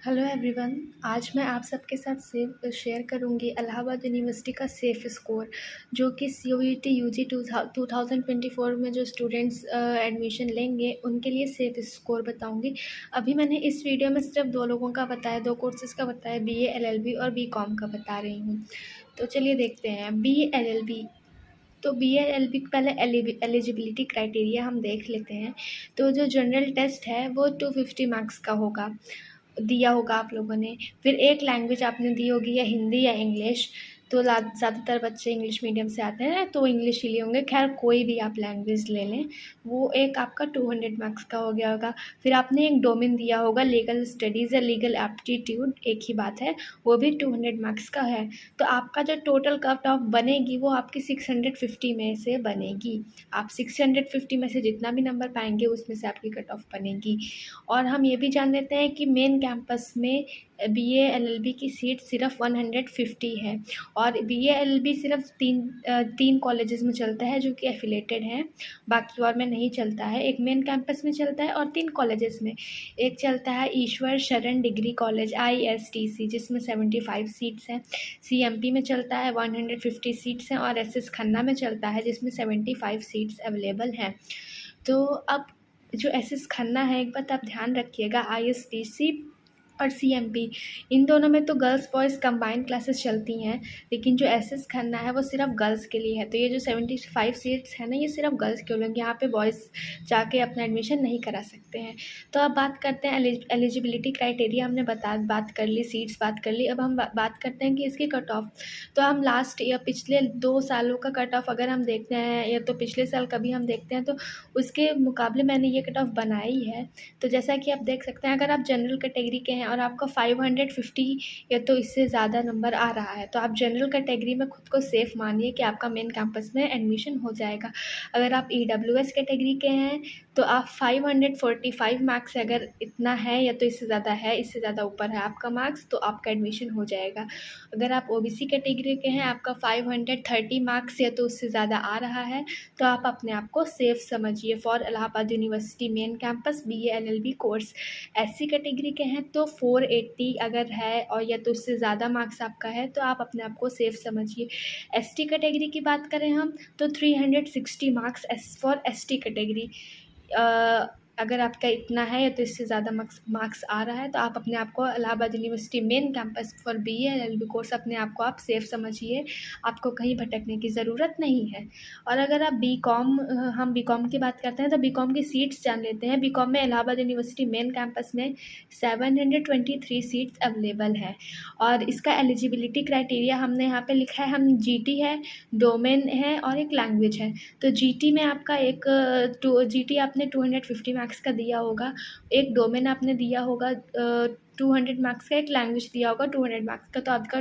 Hello everyone. आज मैं आप सबके साथ शेयर करूंगी इलाहाबाद यूनिवर्सिटी का सेफ स्कोर, जो कि CUET UG 2024 में जो स्टूडेंट्स एडमिशन लेंगे उनके लिए सेफ स्कोर बताऊंगी। अभी मैंने इस वीडियो में सिर्फ दो लोगों का बताया, दो कोर्सेज़ का बताया, BA LLB और BCom का बता रही हूँ। तो चलिए देखते हैं BA LLB। तो BA LLB पहले एलिजिबिलिटी क्राइटेरिया हम देख लेते हैं। तो जो जनरल टेस्ट है वो 250 मार्क्स का दिया होगा आप लोगों ने। फिर एक लैंग्वेज आपने दी होगी, या हिंदी या इंग्लिश। तो ज़्यादातर बच्चे इंग्लिश मीडियम से आते हैं तो इंग्लिश ही लिए होंगे। खैर कोई भी आप लैंग्वेज ले लें, वो एक आपका 200 मार्क्स का हो गया होगा। फिर आपने एक डोमेन दिया होगा, लीगल स्टडीज़ या लीगल एप्टीट्यूड, एक ही बात है, वो भी 200 मार्क्स का है। तो आपका जो टोटल कट ऑफ बनेगी वो आपकी 650 में से बनेगी। आप 650 में से जितना भी नंबर पाएंगे उसमें से आपकी कट ऑफ बनेगी। और हम ये भी जान लेते हैं कि मेन कैंपस में BA LLB की सीट सिर्फ 150 है। और BA LLB सिर्फ तीन कॉलेजेस में चलता है जो कि एफिलेटेड हैं, बाकी और में नहीं चलता है। एक मेन कैंपस में चलता है और 3 कॉलेजेस में। एक चलता है ईश्वर शरण डिग्री कॉलेज ISTC, जिसमें 75 सीट्स हैं। CMP में चलता है 150 सीट्स हैं। और SS खन्ना में चलता है जिसमें 75 सीट्स अवेलेबल हैं। तो अब जो SS खन्ना है, एक बात आप ध्यान रखिएगा, ISTC और CMP, इन दोनों में तो गर्ल्स बॉयज़ कंबाइंड क्लासेस चलती हैं, लेकिन जो SS खन्ना है वो सिर्फ गर्ल्स के लिए है। तो ये जो 75 सीट्स हैं ना, ये सिर्फ गर्ल्स के लिए, यहाँ पे बॉयज़ जाके अपना एडमिशन नहीं करा सकते हैं। तो अब बात करते हैं एलिजिबिलिटी क्राइटेरिया। हमने बात कर ली, सीट्स बात कर ली। अब हम बात करते हैं कि इसकी कट ऑफ। तो हम लास्ट या पिछले 2 सालों का कट ऑफ अगर हम देखते हैं, या तो पिछले साल कभी हम देखते हैं, तो उसके मुकाबले मैंने ये कट ऑफ बनाई है। तो जैसा कि आप देख सकते हैं, अगर आप जनरल कैटेगरी के हैं और आपका 550 या तो इससे ज़्यादा नंबर आ रहा है, तो आप जनरल कैटेगरी में खुद को सेफ मानिए कि आपका मेन कैंपस में एडमिशन हो जाएगा। अगर आप EWS कैटेगरी के हैं तो आप 545 मार्क्स से अगर इतना है या तो इससे ज़्यादा है, इससे ज़्यादा ऊपर है आपका मार्क्स, तो आपका एडमिशन हो जाएगा। अगर आप OBC कैटेगरी के हैं, आपका 530 मार्क्स या तो उससे ज़्यादा आ रहा है, तो आप अपने आप को सेफ समझिए for Allahabad university main campus BA LLB course. SC category के हैं तो 480 अगर है और या तो उससे ज़्यादा मार्क्स आपका है, तो आप अपने आप को सेफ समझिए। ST कैटेगरी की बात करें हम, तो 360 मार्क्स फॉर ST कैटेगरी। अगर आपका इतना है या तो इससे ज़्यादा मार्क्स आ रहा है, तो आप अपने आप को Allahabad university main campus for BA LLB course अपने आप को आप सेफ समझिए। आपको कहीं भटकने की ज़रूरत नहीं है। और अगर आप हम BCom की बात करते हैं, तो BCom की सीट्स जान लेते हैं। BCom में इलाहाबाद यूनिवर्सिटी मेन कैंपस में 723 सीट्स अवेलेबल है। और इसका एलिजिबिलिटी क्राइटेरिया हमने यहाँ पे लिखा है, हम GT है, डोमेन है और एक लैंग्वेज है। तो GT में आपका GT आपने 250 मार्क्स का दिया होगा, एक डोमेन आपने दिया होगा 200 मार्क्स का, एक लैंग्वेज दिया होगा 200 मार्क्स का। तो आपका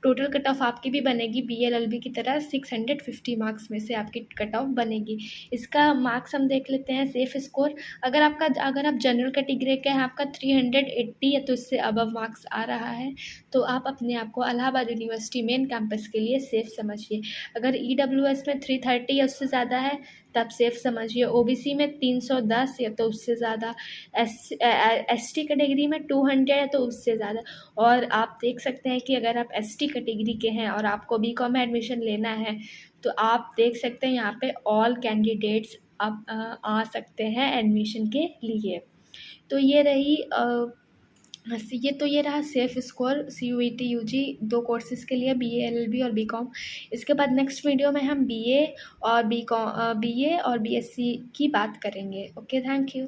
टोटल कट ऑफ आपकी भी बनेगी BA LLB की तरह 650 मार्क्स में से आपकी कट ऑफ बनेगी। इसका मार्क्स हम देख लेते हैं, सेफ स्कोर। अगर आप जनरल कैटेगरी के हैं, आपका 380 या तो इससे अबव मार्क्स आ रहा है, तो आप अपने आप को इलाहाबाद यूनिवर्सिटी मेन कैंपस के लिए सेफ समझिए। अगर EWS में 330 या उससे ज़्यादा है, तब सेफ समझिए। OBC में 310 या तो उससे ज़्यादा, ST कैटेगरी में 200 या तो उससे ज़्यादा। और आप देख सकते हैं कि अगर आप ST कैटेगरी के हैं और आपको BCom में एडमिशन लेना है, तो आप देख सकते हैं यहाँ पे ऑल कैंडिडेट्स आप आ सकते हैं एडमिशन के लिए। तो ये रहा safe score CUET UG 2 courses के लिए, BA LLB और BCom। इसके बाद नेक्स्ट वीडियो में हम BA और BSc की बात करेंगे। Okay, thank you.